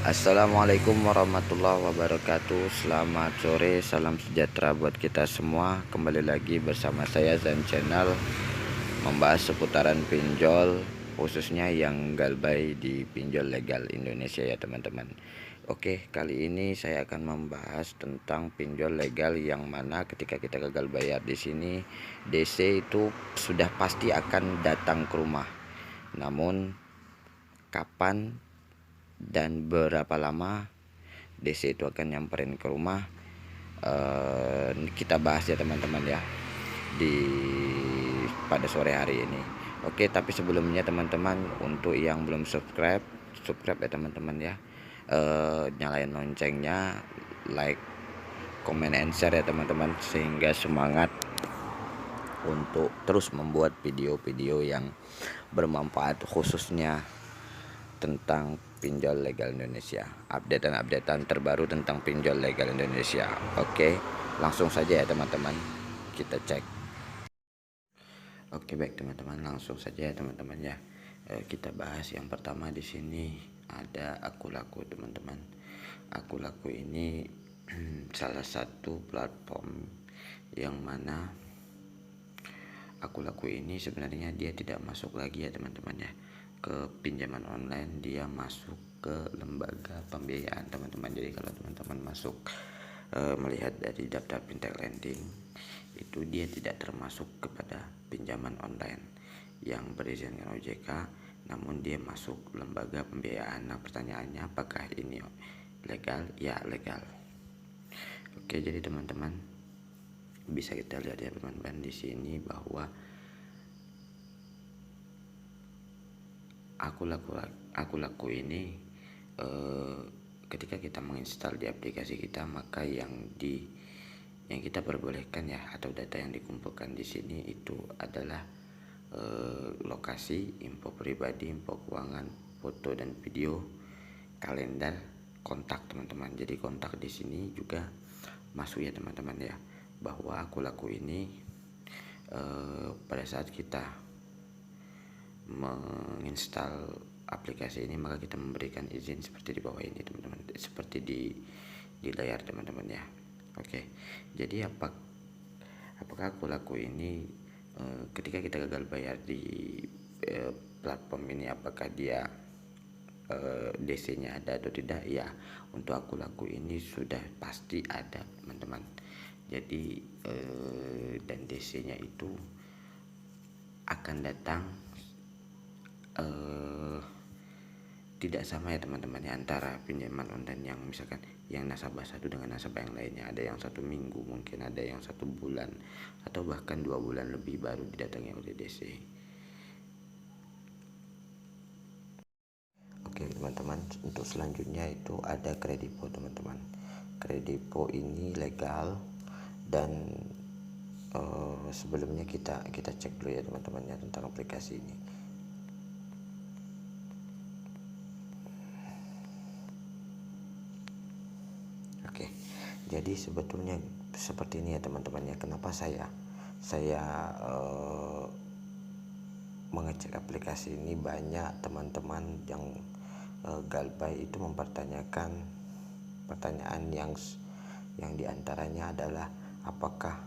Assalamualaikum warahmatullahi wabarakatuh. Selamat sore, salam sejahtera buat kita semua. Kembali lagi bersama saya Zan Channel, membahas seputaran pinjol, khususnya yang galbay di pinjol legal Indonesia ya teman-teman. Oke, kali ini saya akan membahas tentang pinjol legal yang mana ketika kita gagal bayar di sini, DC itu sudah pasti akan datang ke rumah. Namun kapan dan berapa lama DC itu akan nyamperin ke rumah, kita bahas ya teman-teman ya di pada sore hari ini. Oke, tapi sebelumnya teman-teman, untuk yang belum subscribe ya teman-teman ya, nyalain loncengnya, like, comment and share ya teman-teman, sehingga semangat untuk terus membuat video-video yang bermanfaat, khususnya tentang pinjol legal Indonesia, updatean terbaru tentang pinjol legal Indonesia. Oke, langsung saja ya teman-teman, kita cek. Oke, baik teman-teman, langsung saja ya teman-teman ya. Kita bahas yang pertama di sini ada Akulaku teman-teman. Akulaku ini salah satu platform yang mana Akulaku ini sebenarnya dia tidak masuk lagi ya teman-teman ya ke pinjaman online, dia masuk ke lembaga pembiayaan teman-teman. Jadi kalau teman-teman masuk melihat dari daftar fintech lending, itu dia tidak termasuk kepada pinjaman online yang berizin dengan OJK, namun dia masuk lembaga pembiayaan. Nah, pertanyaannya apakah ini legal? Ya, legal. Oke, jadi teman-teman bisa kita lihat ya teman-teman di sini bahwa Akulaku ini ketika kita menginstal di aplikasi kita, maka yang kita perbolehkan ya, atau data yang dikumpulkan di sini itu adalah lokasi, info pribadi, info keuangan, foto dan video, kalender, kontak teman-teman. Jadi kontak di sini juga masuk ya teman-teman ya, bahwa Akulaku ini pada saat kita menginstal aplikasi ini, maka kita memberikan izin seperti di bawah ini teman-teman, seperti di layar teman-teman ya. Oke, jadi apakah Akulaku ini ketika kita gagal bayar di platform ini, apakah dia DC-nya ada atau tidak? Ya, untuk Akulaku ini sudah pasti ada teman-teman. Jadi dan DC-nya itu akan datang tidak sama ya teman-teman ya, antara pinjaman online yang misalkan yang nasabah satu dengan nasabah yang lainnya. Ada yang 1 minggu, mungkin ada yang 1 bulan, atau bahkan 2 bulan lebih baru didatangi oleh DC. Oke teman-teman, untuk selanjutnya itu ada Kredivo teman-teman. Kredivo ini legal, dan sebelumnya kita cek dulu ya teman-teman ya tentang aplikasi ini. Oke, jadi sebetulnya seperti ini ya teman-teman ya. Kenapa saya mengecek aplikasi ini? Banyak teman-teman yang galbay itu mempertanyakan pertanyaan yang diantaranya adalah apakah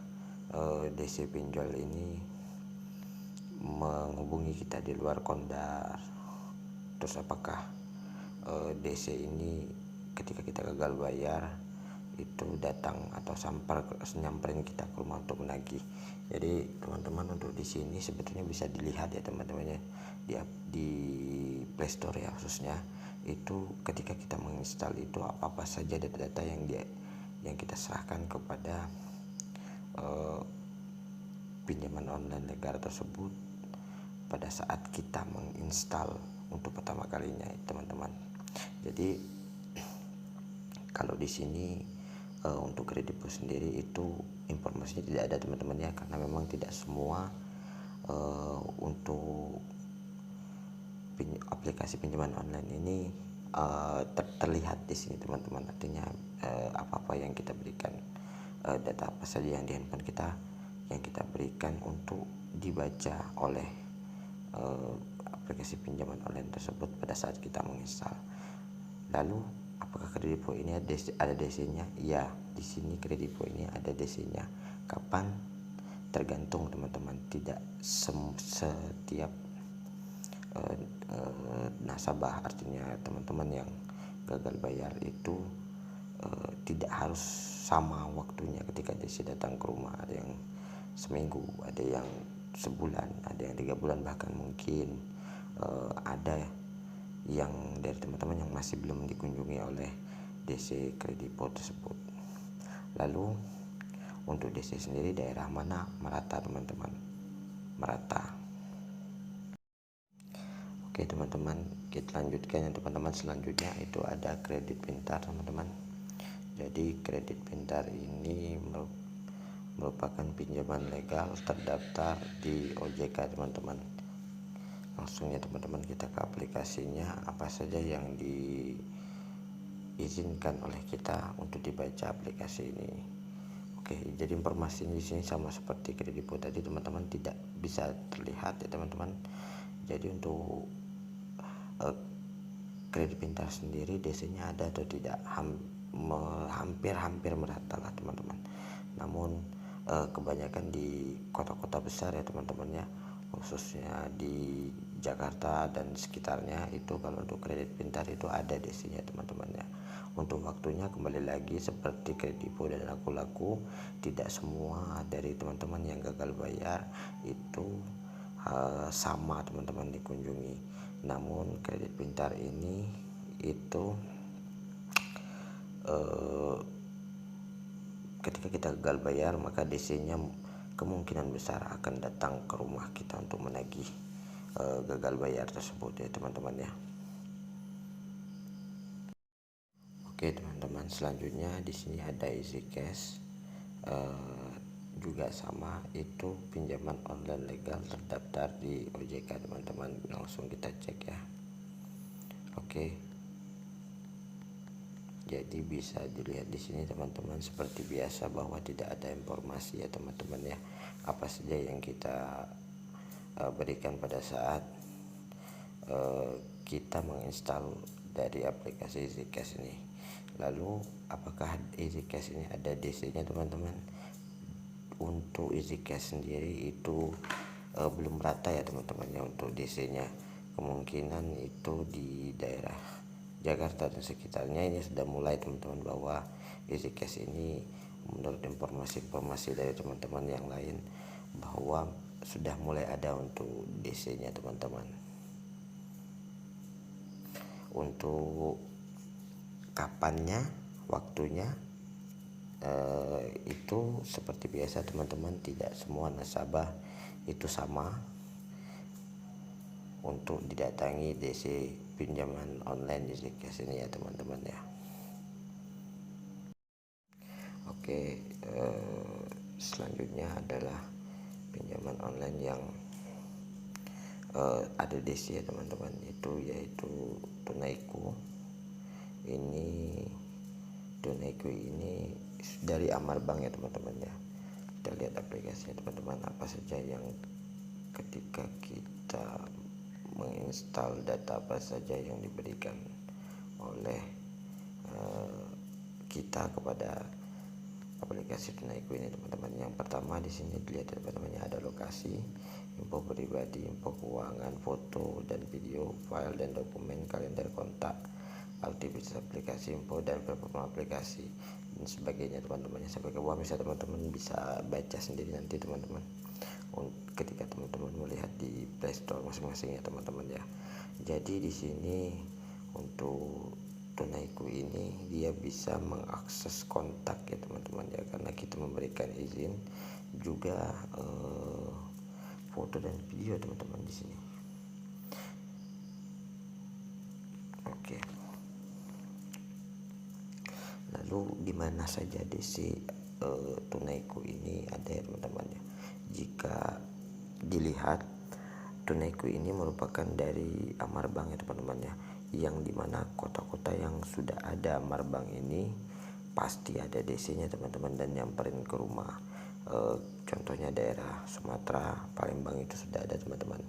DC pinjol ini menghubungi kita di luar kondar, terus apakah DC ini ketika kita gagal bayar itu datang atau nyamperin kita ke rumah untuk menagih. Jadi teman-teman, untuk di sini sebetulnya bisa dilihat ya teman-teman ya, di Play Store ya khususnya, itu ketika kita menginstal itu apa saja data-data yang kita serahkan kepada pinjaman online legal tersebut pada saat kita menginstal untuk pertama kalinya teman-teman. Jadi kalau di sini untuk Kredivo sendiri itu informasinya tidak ada teman-teman ya, karena memang tidak semua untuk aplikasi pinjaman online ini terlihat di sini teman-teman. Artinya apa-apa yang kita berikan, data apa saja yang di handphone kita yang kita berikan untuk dibaca oleh aplikasi pinjaman online tersebut pada saat kita menginstal. Lalu Apakah Kredivo ini ada DC-nya? Ya, di sini Kredivo ini ada DC-nya. Kapan? Tergantung teman-teman, tidak setiap nasabah, artinya teman-teman yang gagal bayar itu tidak harus sama waktunya ketika DC datang ke rumah. Ada yang seminggu, ada yang sebulan, ada yang 3 bulan, bahkan mungkin ada yang dari teman-teman yang masih belum dikunjungi oleh DC Kredivo tersebut. Lalu untuk DC sendiri daerah mana? Merata teman-teman, merata. Oke teman-teman, kita lanjutkan ya teman-teman. Selanjutnya itu ada kredit pintar teman-teman. Jadi kredit pintar ini merupakan pinjaman legal terdaftar di OJK teman-teman. Langsung ya teman-teman, kita ke aplikasinya. Apa saja yang diizinkan oleh kita untuk dibaca aplikasi ini. Oke, jadi informasinya di sini sama seperti Kredivo tadi teman-teman, tidak bisa terlihat ya teman-teman. Jadi untuk kredit pintar sendiri DC-nya ada atau tidak, hampir merata lah teman-teman. Namun kebanyakan di kota-kota besar ya teman-teman ya, khususnya di Jakarta dan sekitarnya itu kalau untuk kredit pintar itu ada DC-nya teman-teman ya. Untuk waktunya kembali lagi seperti Kredivo dan Laku-Laku, tidak semua dari teman-teman yang gagal bayar itu sama teman-teman dikunjungi. Namun kredit pintar ini itu ketika kita gagal bayar, maka DC-nya kemungkinan besar akan datang ke rumah kita untuk menagih gagal bayar tersebut ya teman-teman ya. Oke teman-teman, selanjutnya di sini ada Easy Cash, juga sama, itu pinjaman online legal terdaftar di OJK teman-teman. Langsung kita cek ya. Oke, jadi bisa dilihat di sini teman-teman, seperti biasa bahwa tidak ada informasi ya teman-teman ya, apa saja yang kita berikan pada saat kita menginstal dari aplikasi Easy Cash ini. Lalu apakah Easy Cash ini ada DC-nya teman-teman? Untuk Easy Cash sendiri itu belum rata ya teman-teman ya untuk DC-nya. Kemungkinan itu di daerah Jakarta dan sekitarnya ini sudah mulai teman-teman, bahwa Easy Cash ini menurut informasi dari teman-teman yang lain bahwa sudah mulai ada untuk DC-nya teman-teman. Untuk kapannya, waktunya itu seperti biasa teman-teman, tidak semua nasabah itu sama untuk didatangi DC pinjaman online di Easy ini ya teman-teman ya. Oke, selanjutnya adalah pinjaman online yang ada DC ya teman-teman, itu yaitu Tunaiku. Tunaiku ini dari Amarbank ya teman-teman ya. Kita lihat aplikasinya teman-teman, apa saja yang ketika kita menginstal, data apa saja yang diberikan oleh kita kepada aplikasi Tunaiku ini teman-teman. Yang pertama di sini dilihat teman-teman, ada lokasi, info pribadi, info keuangan, foto dan video, file dan dokumen, kalender kontak, aktivitas aplikasi, info dan performa aplikasi dan sebagainya teman-teman. Sampai ke bawah bisa teman-teman bisa baca sendiri nanti teman-teman ketika teman-teman melihat di Play Store masing-masing ya teman-teman ya. Jadi di sini untuk Tunaiku ini dia bisa mengakses kontak ya teman-teman ya, karena kita memberikan izin juga foto dan video teman-teman di sini. Oke. Lalu di mana saja DC Tunaiku ini ada ya teman-teman ya. Jika dilihat, Tunaiku ini merupakan dari Amarbank ya teman-teman ya, yang dimana kota-kota yang sudah ada Amarbank ini pasti ada DC-nya teman-teman dan nyamperin ke rumah. Contohnya daerah Sumatera, Palembang itu sudah ada teman-teman,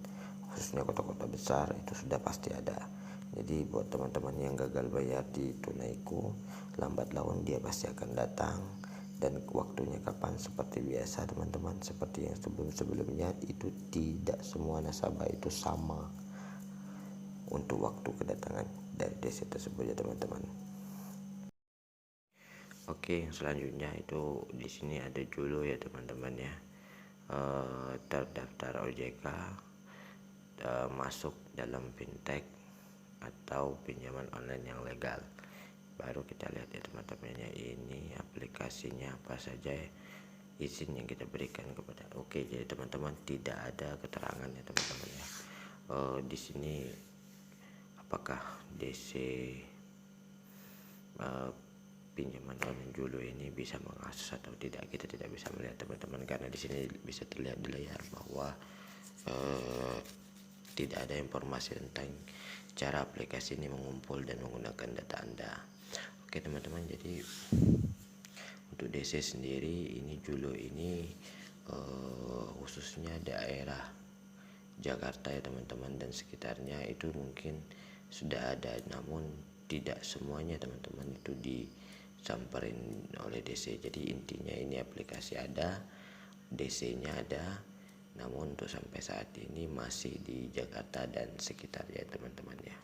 khususnya kota-kota besar itu sudah pasti ada. Jadi buat teman-teman yang gagal bayar di Tunaiku, lambat laun dia pasti akan datang. Dan waktunya kapan? Seperti biasa teman-teman, seperti yang sebelum-sebelumnya, itu tidak semua nasabah itu sama untuk waktu kedatangan dari DC tersebut ya teman-teman. Oke, selanjutnya itu di sini ada dulu ya teman-teman ya, terdaftar OJK, masuk dalam fintech atau pinjaman online yang legal. Baru kita lihat ya teman-teman ya, ini aplikasinya apa saja ya, izin yang kita berikan kepada. Oke, jadi teman-teman tidak ada keterangan ya teman-teman ya, di sini apakah DC pinjaman online dulu ini bisa mengakses atau tidak, kita tidak bisa melihat teman-teman, karena di sini bisa terlihat di layar bahwa tidak ada informasi tentang cara aplikasi ini mengumpul dan menggunakan data Anda. Oke teman-teman, jadi untuk DC sendiri ini dulu ini khususnya daerah Jakarta ya teman-teman dan sekitarnya itu mungkin sudah ada, namun tidak semuanya teman-teman itu disamperin oleh DC. Jadi intinya ini aplikasi ada, DC-nya ada, namun untuk sampai saat ini masih di Jakarta dan sekitarnya teman-teman ya.